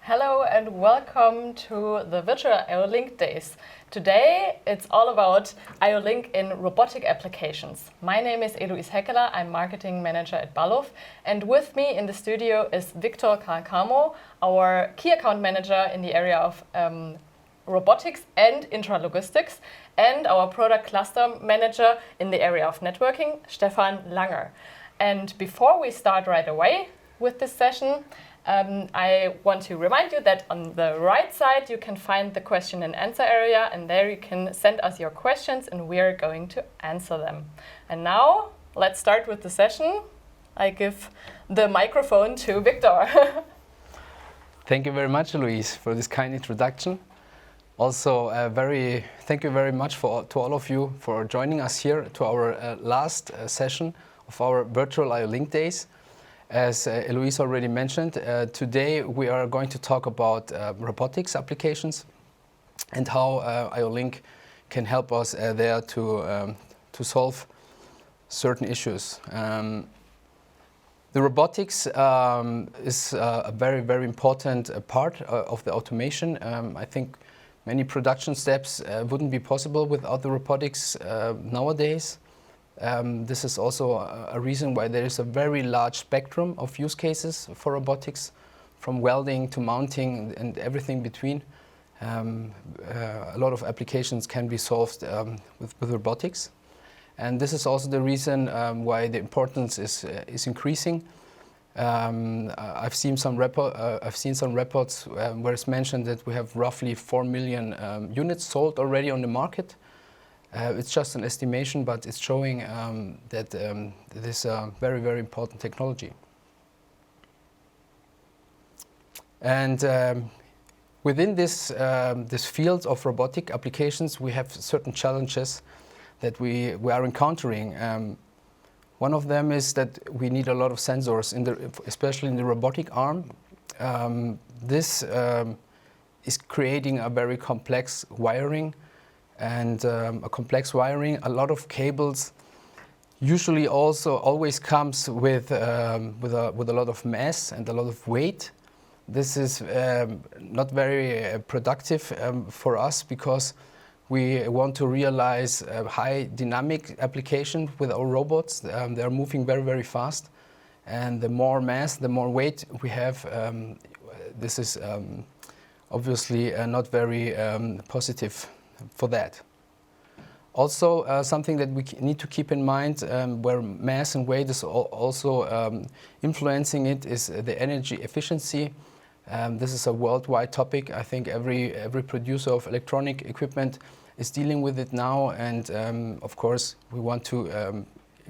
Hello and welcome to the virtual IO-Link days. Today it's all about IO-Link in robotic applications. My name is Eloise Heckeler, I'm marketing manager at Balluff, and with me in the studio is Victor Carcamo, our key account manager in the area of robotics and intralogistics, and our product cluster manager in the area of networking, Stephan Langer. And before we start right away with this session, I want to remind you that on the right side you can find the question and answer area, and there you can send us your questions and we are going to answer them. And now let's start with the session. I give the microphone to Victor. Thank you very much, Louise, for this kind introduction. Also, thank you very much to all of you for joining us here to our last session of our virtual IO-Link days. As Eloise already mentioned, today we are going to talk about robotics applications and how IO-Link can help us there to solve certain issues. The robotics is a very important part of the automation. I think many production steps wouldn't be possible without the robotics nowadays. This is also a reason why there is a very large spectrum of use cases for robotics, from welding to mounting and everything between. A lot of applications can be solved with robotics, and this is also the reason why the importance is increasing. I've seen some reports where it's mentioned that we have roughly 4 million units sold already on the market. It's just an estimation, but it's showing that it is a very important technology. And within this field of robotic applications, we have certain challenges that we are encountering. One of them is that we need a lot of sensors, especially in the robotic arm. This is creating a very complex wiring. And a complex wiring, a lot of cables, usually also always comes with a lot of mass and a lot of weight. This is not very productive for us, because we want to realize a high dynamic application with our robots. They are moving very fast, and the more mass, the more weight we have, this is obviously not very positive for that. Also, something that we need to keep in mind, where mass and weight is also influencing it, is the energy efficiency. This is a worldwide topic. I think every producer of electronic equipment is dealing with it now, and of course we want to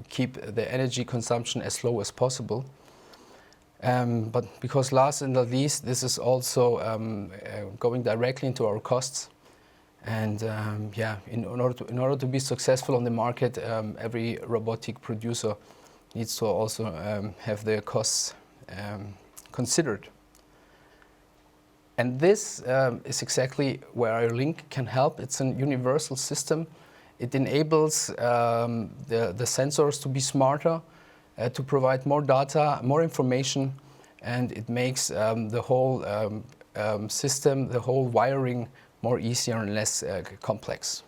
keep the energy consumption as low as possible. But because last and not least, this is also going directly into our costs. And in order to be successful on the market, every robotic producer needs to also have their costs considered. And this is exactly where IO-Link can help. It's a universal system. It enables the sensors to be smarter, to provide more data, more information, and it makes the whole system, the whole wiring, more easier and less complex.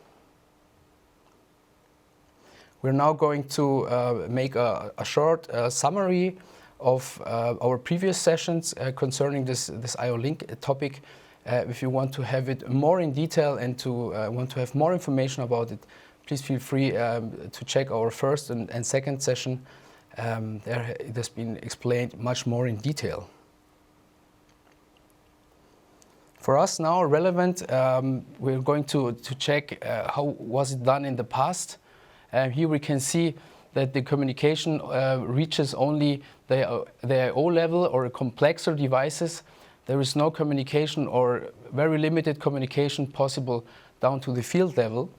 We're now going to make a short summary of our previous sessions concerning this IO-Link topic. If you want to have it more in detail and to want to have more information about it, please feel free to check our first and second session. There it has been explained much more in detail. For us now, relevant, we're going to check how was it done in the past. Here we can see that the communication reaches only the IO level or complexer devices. There is no communication or very limited communication possible down to the field level.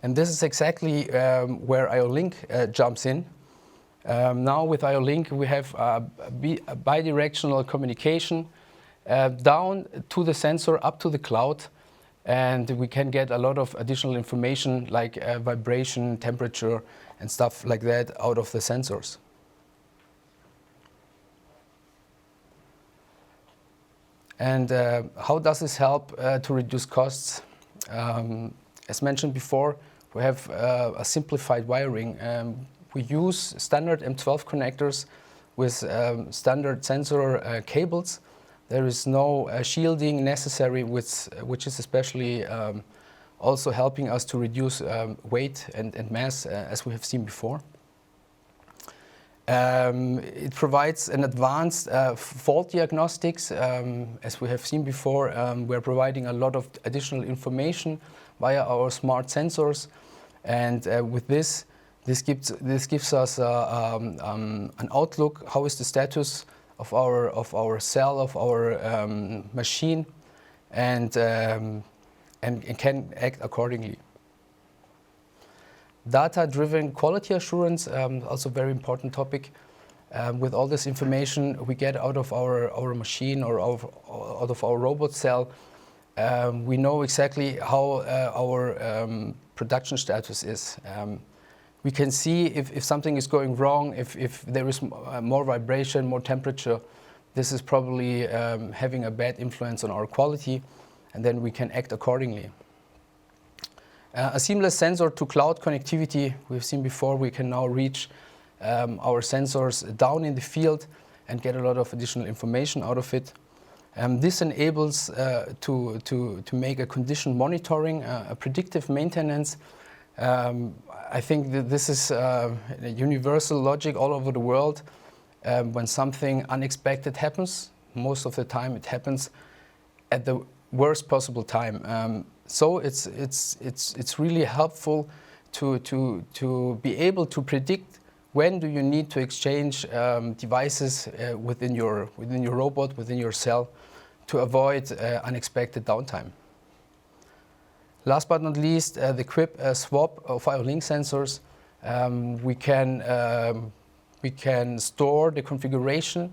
And this is exactly where IO-Link jumps in. Now with IO-Link we have a bidirectional communication down to the sensor, up to the cloud, and we can get a lot of additional information like vibration, temperature and stuff like that out of the sensors. And how does this help to reduce costs? As mentioned before, we have a simplified wiring. We use standard M12 connectors with standard sensor cables. There is no shielding necessary, which is especially also helping us to reduce weight and mass, as we have seen before. It provides an advanced fault diagnostics. As we have seen before, we're providing a lot of additional information via our smart sensors, and with this gives us an outlook. How is the status of our cell, of our machine, and can act accordingly. Data-driven quality assurance, also a very important topic. With all this information we get out of our machine or out of our robot cell, we know exactly how our production status is. We can see if something is going wrong, if there is more vibration, more temperature. This is probably having a bad influence on our quality, and then we can act accordingly. A seamless sensor to cloud connectivity. We've seen before, we can now reach our sensors down in the field and get a lot of additional information out of it. This enables to make a condition monitoring, a predictive maintenance. I think that this is a universal logic all over the world. When something unexpected happens, most of the time it happens at the worst possible time. So it's really helpful to be able to predict when do you need to exchange devices within your robot, within your cell, to avoid unexpected downtime. Last but not least, the quick swap of IO-Link sensors. We can store the configuration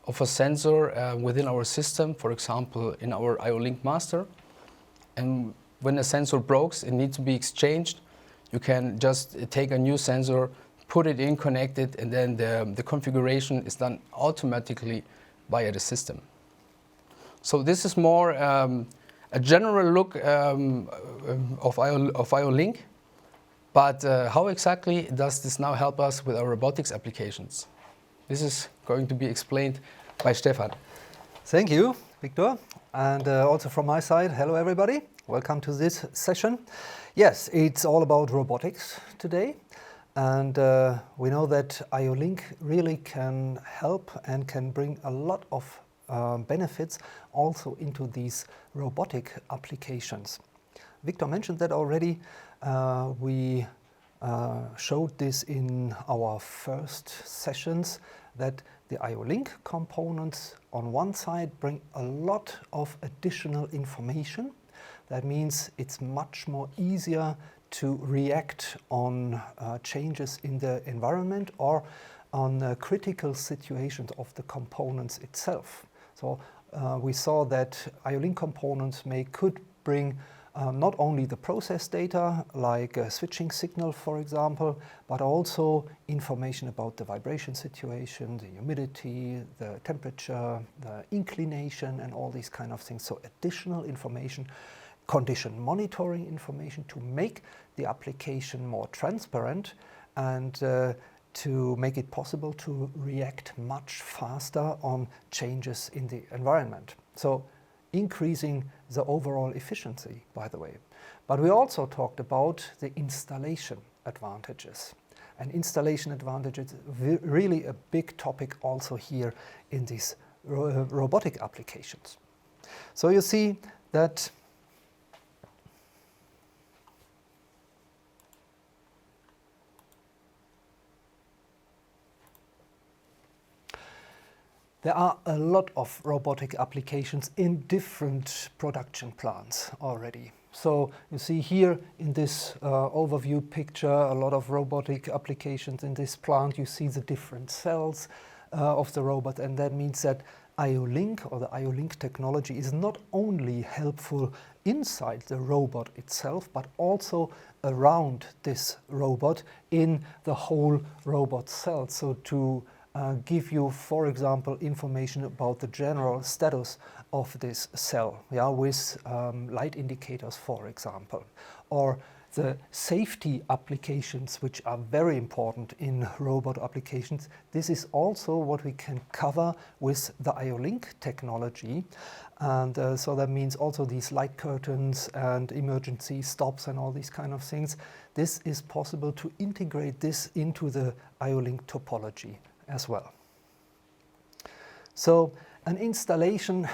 of a sensor within our system, for example, in our IO-Link master. And when a sensor breaks and needs to be exchanged, you can just take a new sensor, put it in, connect it, and then the configuration is done automatically via the system. So this is more a general look of IO-Link, but how exactly does this now help us with our robotics applications? This is going to be explained by Stephan. Thank you, Victor. And also from my side, hello everybody. Welcome to this session. Yes, it's all about robotics today. And we know that IO-Link really can help and can bring a lot of benefits also into these robotic applications. Victor mentioned that already. We showed this in our first sessions, that the IO-Link components on one side bring a lot of additional information. That means it's much more easier to react on changes in the environment or on critical situations of the components itself. So we saw that IO-Link components could bring not only the process data, like a switching signal, for example, but also information about the vibration situation, the humidity, the temperature, the inclination, and all these kind of things. So additional information, condition monitoring information to make the application more transparent and to make it possible to react much faster on changes in the environment. So increasing the overall efficiency, by the way. But we also talked about the installation advantages. And installation advantages really a big topic also here in these robotic applications. So you see that there are a lot of robotic applications in different production plants already. So you see here in this overview picture a lot of robotic applications in this plant. You see the different cells of the robot, and that means that IO-Link or the IO-Link technology is not only helpful inside the robot itself, but also around this robot in the whole robot cell. So to give you, for example, information about the general status of this cell, yeah, with light indicators, for example, or the safety applications, which are very important in robot applications. This is also what we can cover with the IO-Link technology. And so that means also these light curtains and emergency stops and all these kind of things. This is possible to integrate this into the IO-Link topology as well. So an installation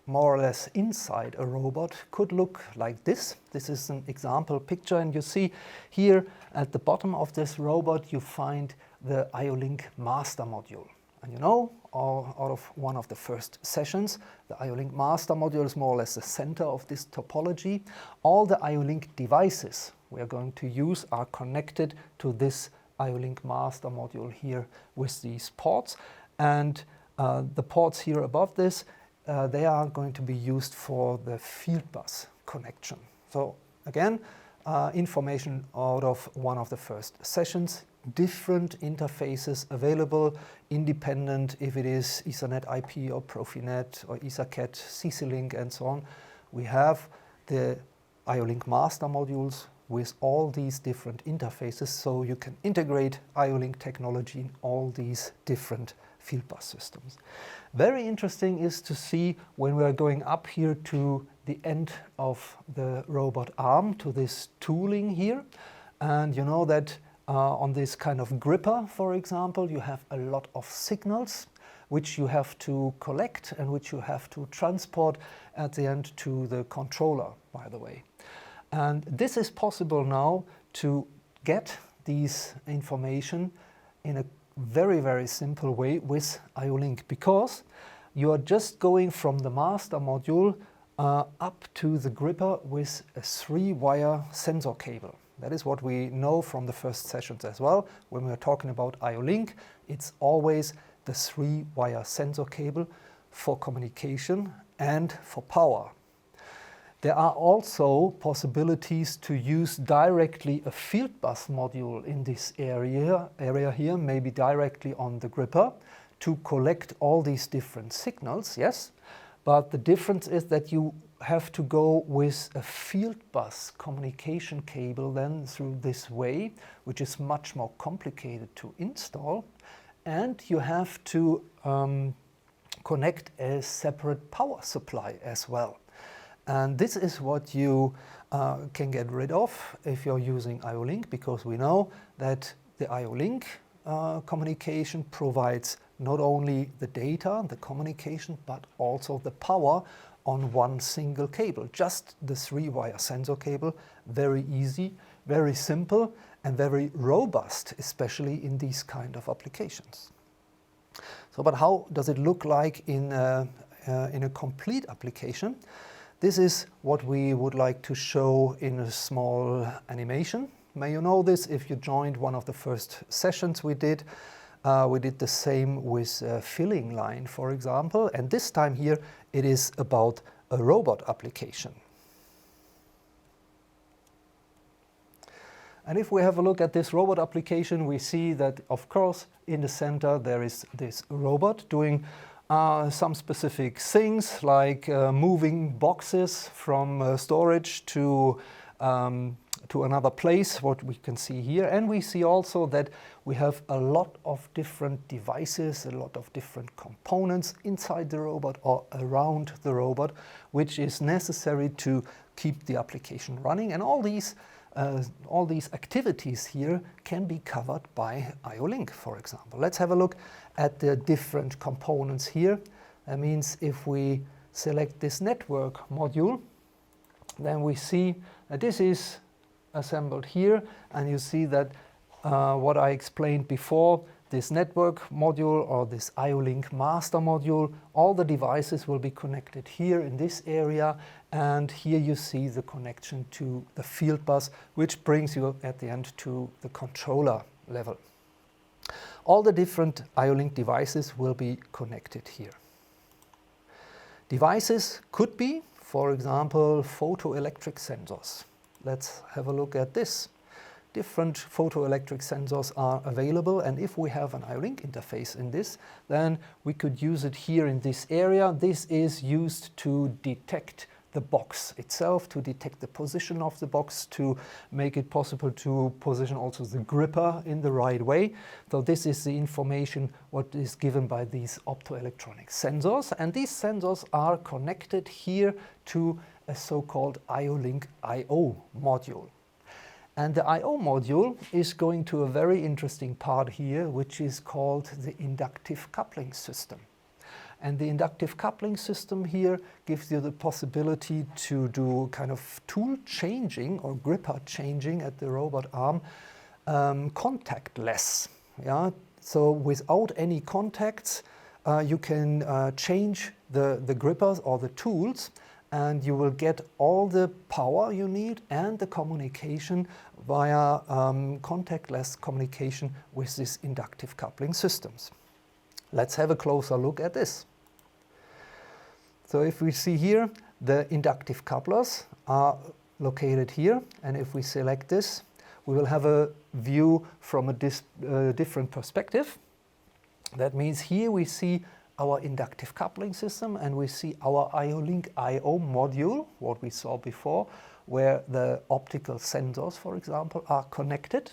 more or less inside a robot could look like this. This is an example picture, and you see here at the bottom of this robot you find the IO-Link master module. And you know, out of one of the first sessions, the IO-Link master module is more or less the center of this topology. All the IO-Link devices we are going to use are connected to this IO-Link master module here with these ports. And the ports here above this, they are going to be used for the field bus connection. So again, information out of one of the first sessions, different interfaces available, independent if it is Ethernet IP or Profinet or EtherCAT, CC-Link and so on. We have the IO-Link master modules with all these different interfaces, so you can integrate IO-Link technology in all these different field bus systems. Very interesting is to see when we are going up here to the end of the robot arm, to this tooling here. And you know that on this kind of gripper, for example, you have a lot of signals which you have to collect and which you have to transport at the end to the controller, by the way. And this is possible now to get these information in a very, very simple way with IO-Link, because you are just going from the master module up to the gripper with a 3-wire sensor cable. That is what we know from the first sessions as well. When we're talking about IO-Link, it's always the 3-wire sensor cable for communication and for power. There are also possibilities to use directly a field bus module in this area here, maybe directly on the gripper, to collect all these different signals, yes. But the difference is that you have to go with a field bus communication cable then through this way, which is much more complicated to install. And you have to connect a separate power supply as well. And this is what you can get rid of if you're using IO-Link, because we know that the IO-Link communication provides not only the data, the communication, but also the power on one single cable. Just the 3-wire sensor cable, very easy, very simple, and very robust, especially in these kind of applications. So, but how does it look like in a complete application? This is what we would like to show in a small animation. May you know this if you joined one of the first sessions we did. We did the same with a filling line, for example, and this time here it is about a robot application. And if we have a look at this robot application, we see that, of course, in the center there is this robot doing some specific things, like moving boxes from storage to another place, what we can see here. And we see also that we have a lot of different devices, a lot of different components inside the robot or around the robot, which is necessary to keep the application running. And all these activities here can be covered by IO-Link, for example. Let's have a look at the different components here. That means if we select this network module, then we see that this is assembled here, and you see that what I explained before, this network module or this IO-Link master module, all the devices will be connected here in this area, and here you see the connection to the field bus, which brings you at the end to the controller level. All the different IO-Link devices will be connected here. Devices could be, for example, photoelectric sensors. Let's have a look at this. different photoelectric sensors are available, and if we have an IO-Link interface in this, then we could use it here in this area. This is used to detect the box itself, to detect the position of the box, to make it possible to position also the gripper in the right way. So this is the information what is given by these optoelectronic sensors, and these sensors are connected here to a so-called IO-Link I/O module. And the I/O module is going to a very interesting part here, which is called the inductive coupling system. And the inductive coupling system here gives you the possibility to do kind of tool changing or gripper changing at the robot arm contactless. Yeah? So without any contacts, you can change the grippers or the tools, and you will get all the power you need and the communication via contactless communication with these inductive coupling systems. Let's have a closer look at this. So if we see here, the inductive couplers are located here, and if we select this, we will have a view from a different perspective. That means here we see our inductive coupling system, and we see our IO-Link I/O module, what we saw before, where the optical sensors, for example, are connected.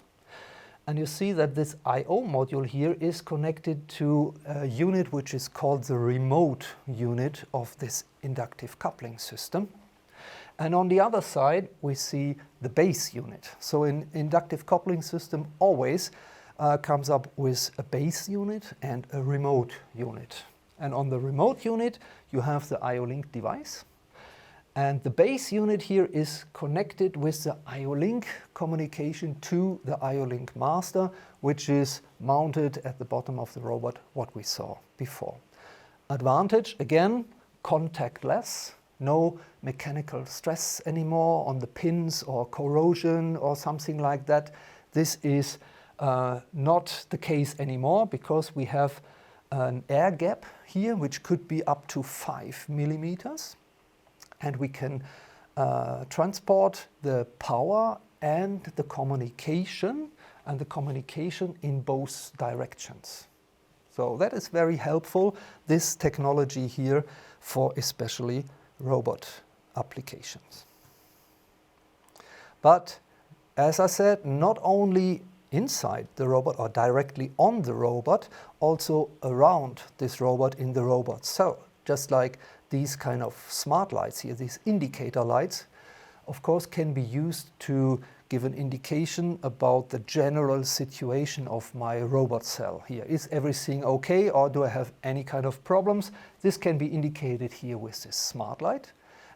And you see that this I/O module here is connected to a unit which is called the remote unit of this inductive coupling system. And on the other side, we see the base unit. So an inductive coupling system always comes up with a base unit and a remote unit. And on the remote unit, you have the IO-Link device. And the base unit here is connected with the IO-Link communication to the IO-Link master, which is mounted at the bottom of the robot, what we saw before. Advantage, again, contactless, no mechanical stress anymore on the pins or corrosion or something like that. This is not the case anymore, because we have an air gap here, which could be up to 5 millimeters. And we can transport the power and the communication in both directions. So that is very helpful, this technology here, for especially robot applications. But as I said, not only inside the robot or directly on the robot, also around this robot in the robot. So just like these kind of smart lights here, these indicator lights, of course, can be used to give an indication about the general situation of my robot cell here. Is everything okay, or do I have any kind of problems? This can be indicated here with this smart light.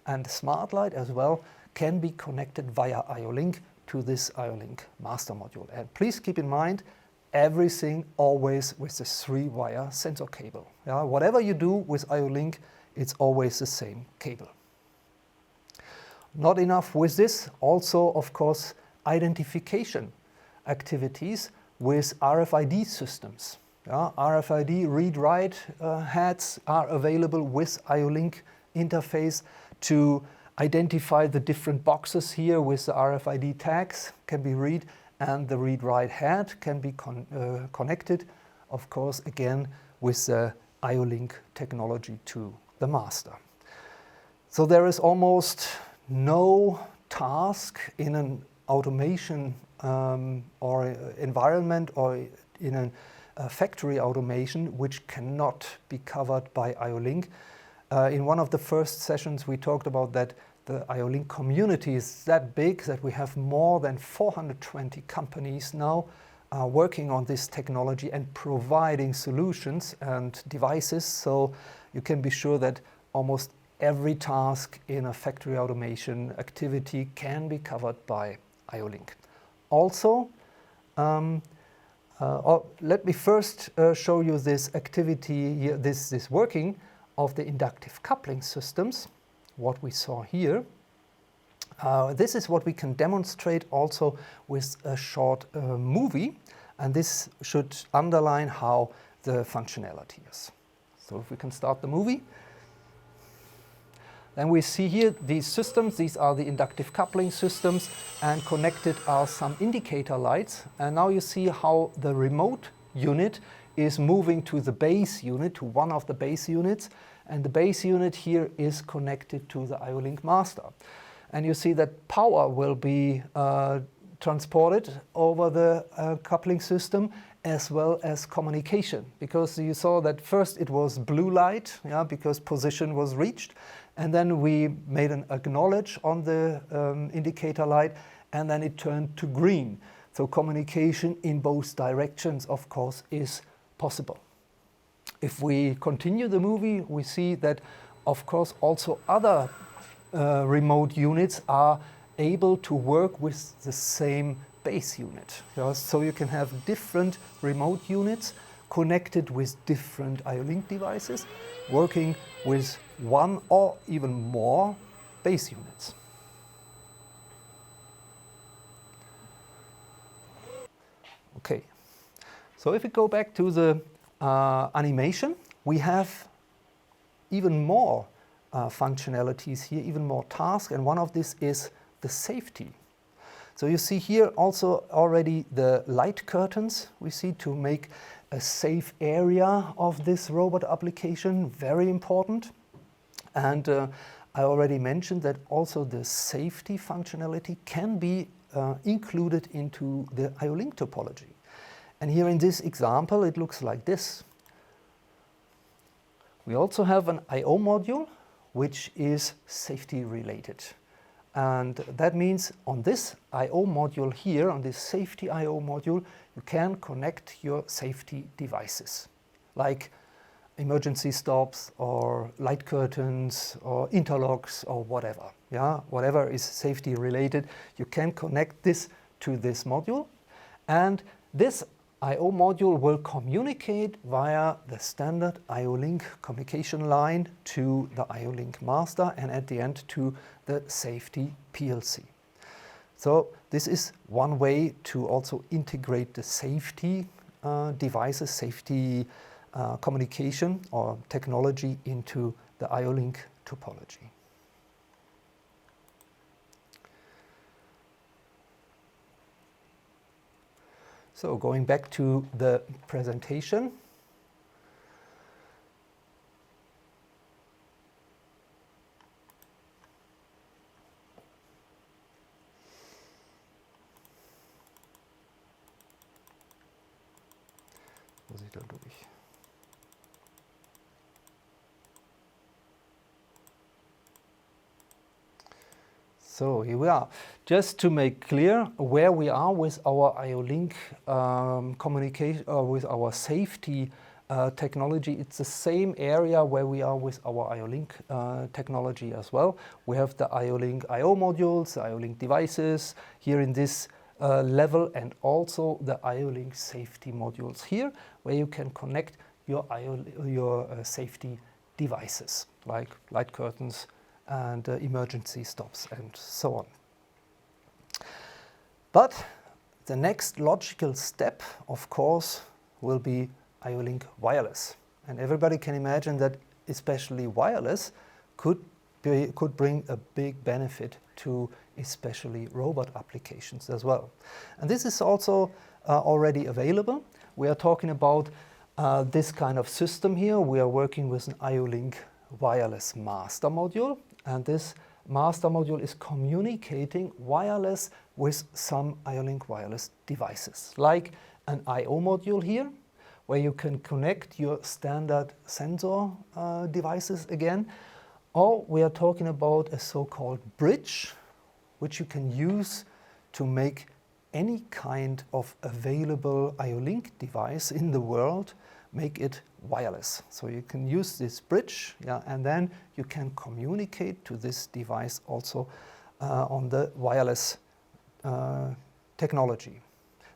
And the smart light as well can be connected via IO-Link to this IO-Link master module. And please keep in mind, everything always with the 3-wire sensor cable. Yeah? Whatever you do with IO-Link, it's always the same cable. Not enough with this, also, of course, identification activities with RFID systems. Yeah? RFID read-write heads are available with IO-Link interface to identify the different boxes here with the RFID tags can be read, and the read-write head can be connected, of course, again with the IO-Link technology to the master. So there is almost no task in an automation or environment or in a factory automation which cannot be covered by IO-Link. In one of the first sessions we talked about that the IO-Link community is that big that we have more than 420 companies now working on this technology and providing solutions and devices. So you can be sure that almost every task in a factory automation activity can be covered by IO-Link. Also, let me first show you this activity here, this working of the inductive coupling systems, what we saw here. This is what we can demonstrate also with a short movie, and this should underline how the functionality is. So if we can start the movie. Then we see here these systems. These are the inductive coupling systems, and connected are some indicator lights. And now you see how the remote unit is moving to the base unit, to one of the base units. And the base unit here is connected to the IO-Link master. And you see that power will be transported over the coupling system, as well as communication, because you saw that first it was blue light, yeah, because position was reached, and then we made an acknowledge on the indicator light, and then it turned to green. So communication in both directions, of course, is possible. If we continue the movie, we see that, of course, also other remote units are able to work with the same base unit. So you can have different remote units connected with different IO-Link devices, working with one or even more base units. Okay, so if we go back to the animation, we have even more functionalities here, even more tasks, and one of these is the safety. So you see here also already the light curtains we see to make a safe area of this robot application, very important. And I already mentioned that also the safety functionality can be included into the IO-Link topology. And here in this example it looks like this. We also have an I/O module which is safety related. And that means on this I/O module here, on this safety I/O module, you can connect your safety devices, like emergency stops or light curtains or interlocks or whatever. Yeah, whatever is safety related, you can connect this to this module. And this I/O module will communicate via the standard IO-Link communication line to the IO-Link master, and at the end to the safety PLC. So this is one way to also integrate the safety devices, safety communication or technology into the IO-Link topology. So going back to the presentation. Muss ich da durch? So here we are. Just to make clear where we are with our IO-Link communication, with our safety technology, it's the same area where we are with our IO-Link technology as well. We have the IO-Link I/O modules, the IO-Link devices here in this level, and also the IO-Link safety modules here, where you can connect your safety devices, like light curtains and emergency stops and so on. But the next logical step, of course, will be IO-Link wireless. And everybody can imagine that especially wireless could bring a big benefit to especially robot applications as well. And this is also already available. We are talking about this kind of system here. We are working with an IO-Link wireless master module, and this master module is communicating wireless with some IO-Link wireless devices, like an I/O module here, where you can connect your standard sensor devices again, or we are talking about a so-called bridge, which you can use to make any kind of available IO-Link device in the world, make it wireless. So you can use this bridge, yeah, and then you can communicate to this device also on the wireless technology.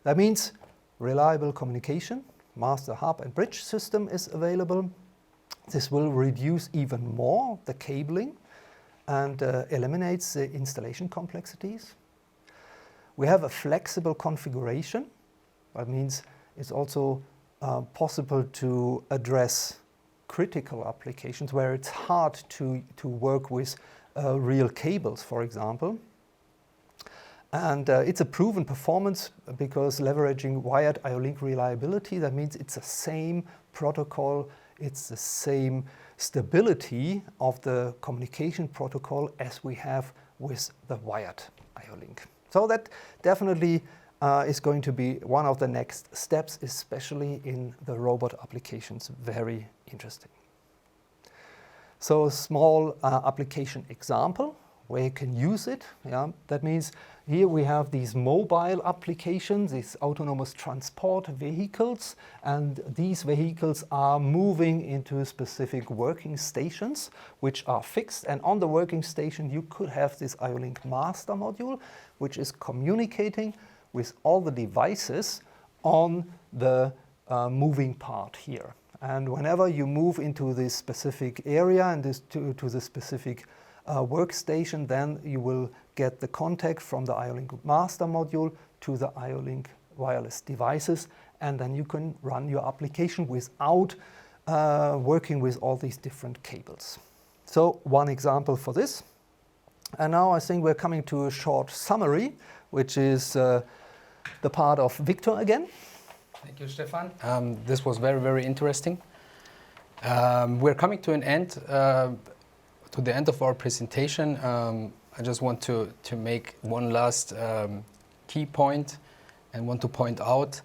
That means reliable communication, master hub and bridge system is available. This will reduce even more the cabling and eliminates the installation complexities. We have a flexible configuration. That means it's also possible to address critical applications where it's hard to work with real cables, for example. And it's a proven performance because leveraging wired IO-Link reliability, that means it's the same protocol, it's the same stability of the communication protocol as we have with the wired IO-Link. So that definitely is going to be one of the next steps, especially in the robot applications. Very interesting. So a small application example where you can use it. Yeah, that means here we have these mobile applications, these autonomous transport vehicles, and these vehicles are moving into specific working stations which are fixed, and on the working station you could have this IO-Link master module which is communicating with all the devices on the moving part here. And whenever you move into this specific area and to the specific workstation, then you will get the contact from the IO-Link master module to the IO-Link wireless devices, and then you can run your application without working with all these different cables. So one example for this. And now I think we're coming to a short summary, which is the part of Victor again. Thank you, Stephan. This was very, very interesting. We're coming to an end, to the end of our presentation. I just want to make one last key point and want to point out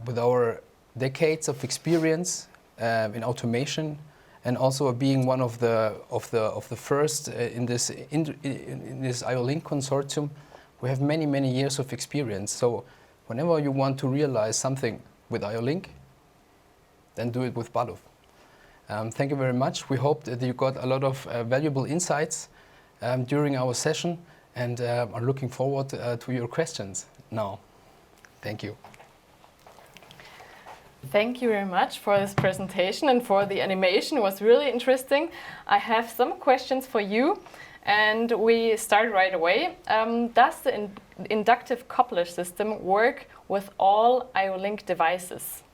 with our decades of experience in automation, and also being one of the first in this IO-Link consortium, we have many years of experience. So whenever you want to realize something with IO-Link, then do it with Balluff. Thank you very much. We hope that you got a lot of valuable insights during our session, and are looking forward to your questions now. Thank you. Thank you very much for this presentation and for the animation. It was really interesting. I have some questions for you, and we start right away. Does the inductive coupler system work with all IO-Link devices?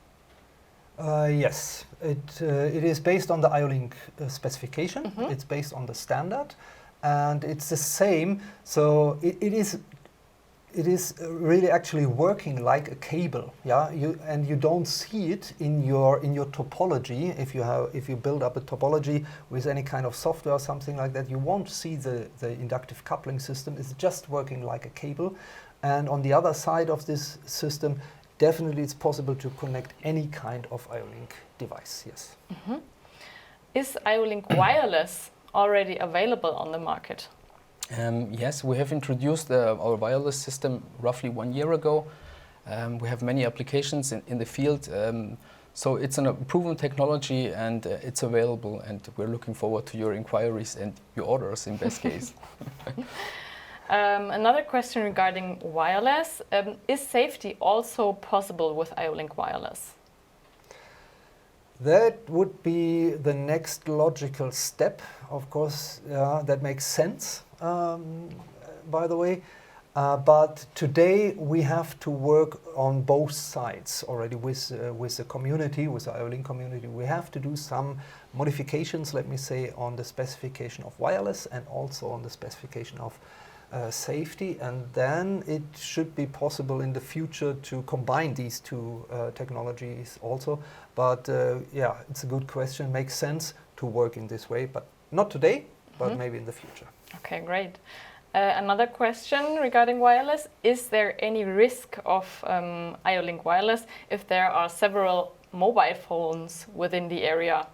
Yes, it is based on the IO-Link specification. Mm-hmm. It's based on the standard, and it's the same. So it is really actually working like a cable. Yeah, you don't see it in your topology. If you build up a topology with any kind of software or something like that, you won't see the inductive coupling system. It's just working like a cable. And on the other side of this system, definitely it's possible to connect any kind of IO-Link device, yes. Mm-hmm. Is IO-Link wireless already available on the market? Yes, we have introduced our wireless system roughly 1 year ago. We have many applications in the field. So it's a proven technology, and it's available, and we're looking forward to your inquiries and your orders in best case. Another question regarding wireless. Is safety also possible with IO-Link wireless? That would be the next logical step. Of course, that makes sense, by the way. But today we have to work on both sides already with the community, with the IO-Link community. We have to do some modifications, let me say, on the specification of wireless and also on the specification of safety, and then it should be possible in the future to combine these two technologies also. But yeah, it's a good question. Makes sense to work in this way, but not today, but maybe in the future. Okay, great. Another question regarding wireless. Is there any risk of IO-Link wireless if there are several mobile phones within the area?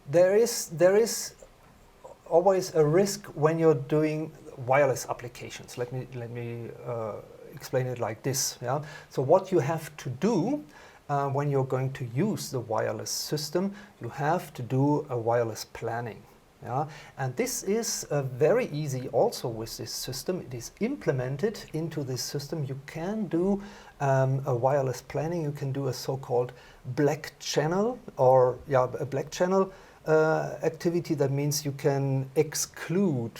There is always a risk when you're doing wireless applications. Let me explain it like this. Yeah. So what you have to do when you're going to use the wireless system, you have to do a wireless planning. Yeah. And this is very easy also with this system. It is implemented into this system. You can do a wireless planning. You can do a so-called black channel, or a black channel activity. That means you can exclude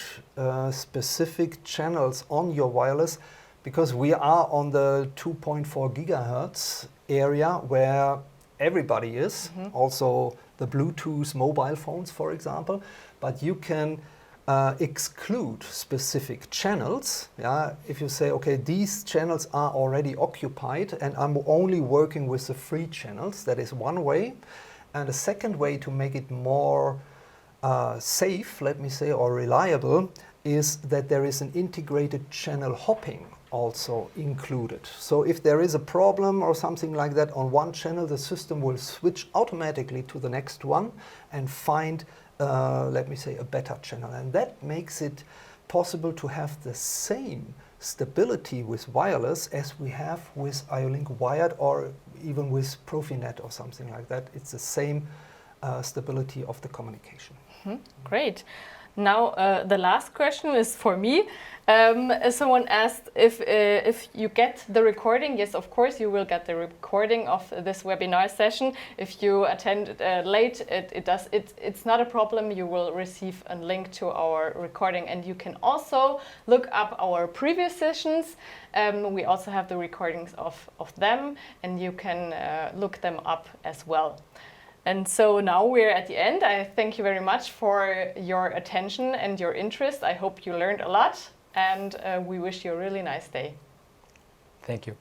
specific channels on your wireless, because we are on the 2.4 gigahertz area where everybody is, also the Bluetooth mobile phones, for example, but you can exclude specific channels. Yeah? If you say, okay, these channels are already occupied and I'm only working with the free channels, that is one way. And a second way to make it more safe, let me say, or reliable, is that there is an integrated channel hopping also included. So if there is a problem or something like that on one channel, the system will switch automatically to the next one and find, let me say, a better channel. And that makes it possible to have the same stability with wireless as we have with IO-Link wired or even with Profinet or something like that. It's the same stability of the communication. Great. Now the last question is for me. Someone asked if you get the recording. Yes, of course you will get the recording of this webinar session. If you attend late, it's not a problem. You will receive a link to our recording, and you can also look up our previous sessions. We also have the recordings of them, and you can look them up as well. And so now we're at the end. I thank you very much for your attention and your interest. I hope you learned a lot, and we wish you a really nice day. Thank you.